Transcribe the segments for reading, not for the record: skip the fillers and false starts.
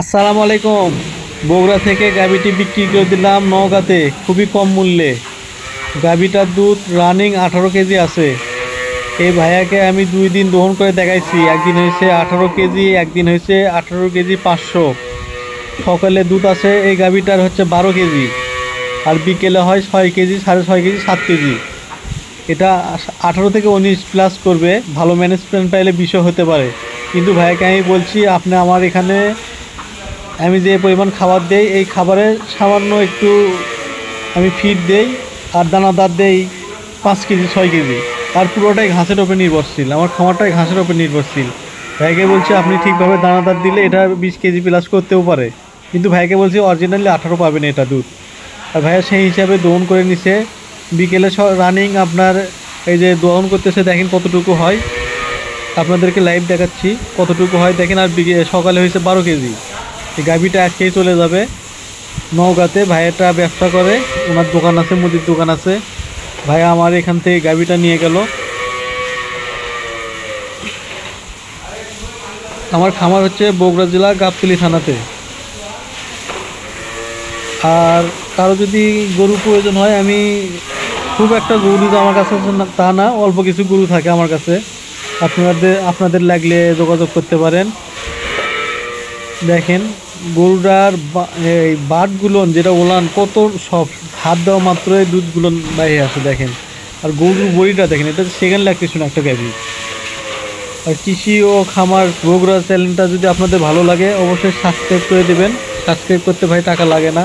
আসসালামু আলাইকুম। বগুড়া থেকে গাভীটি বিক্রি করে দিলাম নওগাঁতে খুবই কম মূল্যে। গাভীটার দুধ রানিং 18 কেজি আছে। এই ভাইয়াকে আমি 2 দিন দহন করে দেখাইছি, একদিন হয়েছে 18 কেজি, একদিন হয়েছে 18 কেজি 500। সকালে দুধ আছে এই গাভীটার হচ্ছে 12 কেজি, আর বিকেলে হয় 6 কেজি, 6.5 কেজি, 7 কেজি। এটা 18 থেকে 19 প্লাস করবে, ভালো ম্যানেজমেন্ট পাইলে 20ও হতে পারে। কিন্তু ভাইয়াকে আমি বলছি, আপনি আমার এখানে আমি যে পরিমাণ খাবার দেই এই খাবারে সামান্য একটু আমি ফিড দেই, আর দানাদার দেই 5 কেজি 6 কেজি, আর পুরোটাই ঘাসের ওপর নির্ভরশীল। আমার খামারটাই ঘাসের ওপর নির্ভরশীল। ভাইকে বলছি আপনি ঠিকভাবে দানাদার দিলে এটা 20 কেজি প্লাস করতেও পারে। কিন্তু ভাইকে বলছি অরিজিনালি 18 পাবেন এটা দুধ। আর ভাইয়া সেই হিসাবে দহন করে নিছে। বিকেলে রানিং আপনার এই যে দহন করতেছে, দেখেন কতটুকু হয়। আপনাদেরকে লাইভ দেখাচ্ছি কতটুকু হয় দেখেন। আর সকালে হয়েছে 12 কেজি। এই গাভীটা আজকেই চলে যাবে নওগাঁতে। ভাইয়াটা ব্যবসা করে, ওনার দোকান আছে, মুদির দোকান আছে। ভাইয়া আমার এখান থেকে গাভীটা নিয়ে গেল। আমার খামার হচ্ছে বগুড়া জেলা গাবতলী থানাতে। আর কারো যদি গরু প্রয়োজন হয়, আমি খুব একটা গরু তো আমার কাছে তা না, অল্প কিছু গরু থাকে আমার কাছে। আপনাদের লাগলে যোগাযোগ করতে পারেন। দেখেন গরুটার এই বাটগুলো যেটা ওলান কত সব, হাত দেওয়া মাত্রই দুধগুলো বাইরে আসে দেখেন। আর গরুর বড়িটা দেখেন, এটা সেকেন্ড লাগতেছে না একটা গাভী। আর কৃষি ও খামার বগুড়া চ্যানেলটা যদি আপনাদের ভালো লাগে অবশ্যই সাবস্ক্রাইব করে দেবেন। সাবস্ক্রাইব করতে ভাই টাকা লাগে না,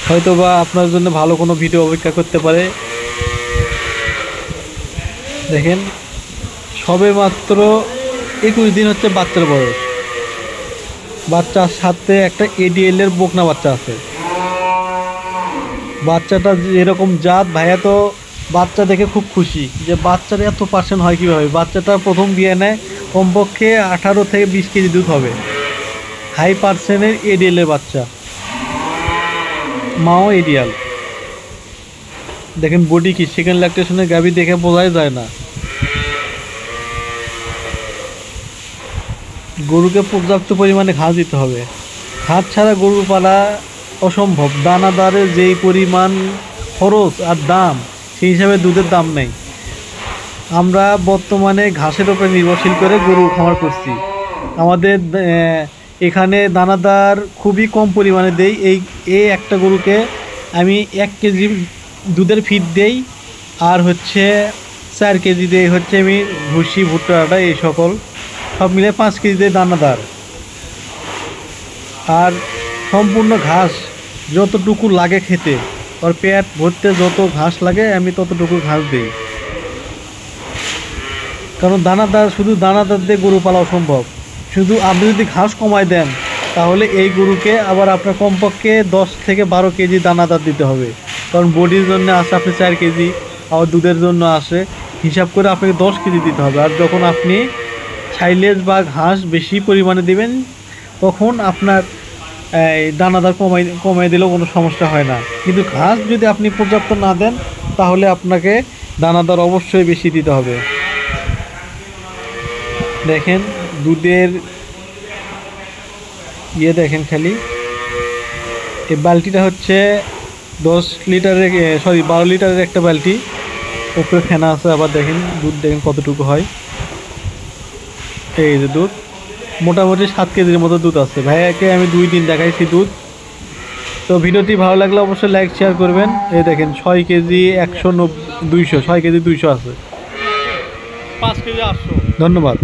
হয়তো বা আপনার জন্য ভালো কোনো ভিডিও অপেক্ষা করতে পারে। দেখেন সবে মাত্র 21 দিন হচ্ছে বাচ্চার বয়স। বাচ্চার সাথে একটা এডিএল এর বকনা বাচ্চা আছে। বাচ্চাটা এরকম জাত, ভাইয়া তো বাচ্চা দেখে খুব খুশি যে বাচ্চার এত পার্সেন্ট হয় কীভাবে। বাচ্চাটা প্রথম বিয়ে নেয়, কমপক্ষে 18 থেকে 20 কেজি দুধ হবে। হাই পার্সেন্টের এডিএল এর বাচ্চা, মাও এডিয়াল। দেখেন বডি কি, সেকেন্ড ল্যাকটেশনের গাভী দেখে বোঝাই যায় না। গরুকে পর্যাপ্ত পরিমাণে ঘাস দিতে হবে। ঘাস ছাড়া গরু পালা অসম্ভব। দানাদারের যেই পরিমাণ খরচ আর দাম, সেই হিসাবে দুধের দাম নেই। আমরা বর্তমানে ঘাসের ওপর নির্ভরশীল করে গরু খামার করছি। আমাদের এখানে দানাদার খুবই কম পরিমাণে দেই। এই একটা গরুকে আমি 1 কেজি দুধের ফিড দেই, আর হচ্ছে 4 কেজি দেই হচ্ছে আমি ভুসি, ভুট্টা আটা, এই সকল সব মিলে 5 কেজি দেয় দানাদার। আর সম্পূর্ণ ঘাস যতটুকু লাগে খেতে, ওর পেট ভরতে যত ঘাস লাগে আমি ততটুকু ঘাস দিই। কারণ শুধু দানাদার দিয়ে গরু পালা অসম্ভব। শুধু আপনি যদি ঘাস কমায় দেন, তাহলে এই গরুকে আবার আপনার কমপক্ষে 10 থেকে 12 কেজি দানাদার দিতে হবে। কারণ বডির জন্য আসে আপনি 4 কেজি, আবার দুধের জন্য আসে, হিসাব করে আপনাকে 10 কেজি দিতে হবে। আর যখন আপনি সাইলেজ বা ঘাস বেশি পরিমাণে দিবেন, তখন আপনার দানাদার কমাই দিলেও কোনো সমস্যা হয় না। কিন্তু ঘাস যদি আপনি পর্যাপ্ত না দেন, তাহলে আপনাকে দানাদার অবশ্যই বেশি দিতে হবে। দেখেন দুধের দেখেন খালি। এই বালতিটা হচ্ছে 10 লিটারের, 12 লিটারের একটা বালতি, উপরে ফেনা আছে। আবার দেখেন দুধ দেখেন কতটুকু হয়। এই যে দুধ মোটামুটি 7 কেজির মতো দুধ আছে। ভাইয়াকে আমি 2 দিন দেখাইছি দুধ। তো ভিডিওটি ভালো লাগলে অবশ্যই লাইক শেয়ার করবেন। এই দেখেন 6 কেজি 190, 200, 6 কেজি 200 আছে, 5 কেজি 800। ধন্যবাদ।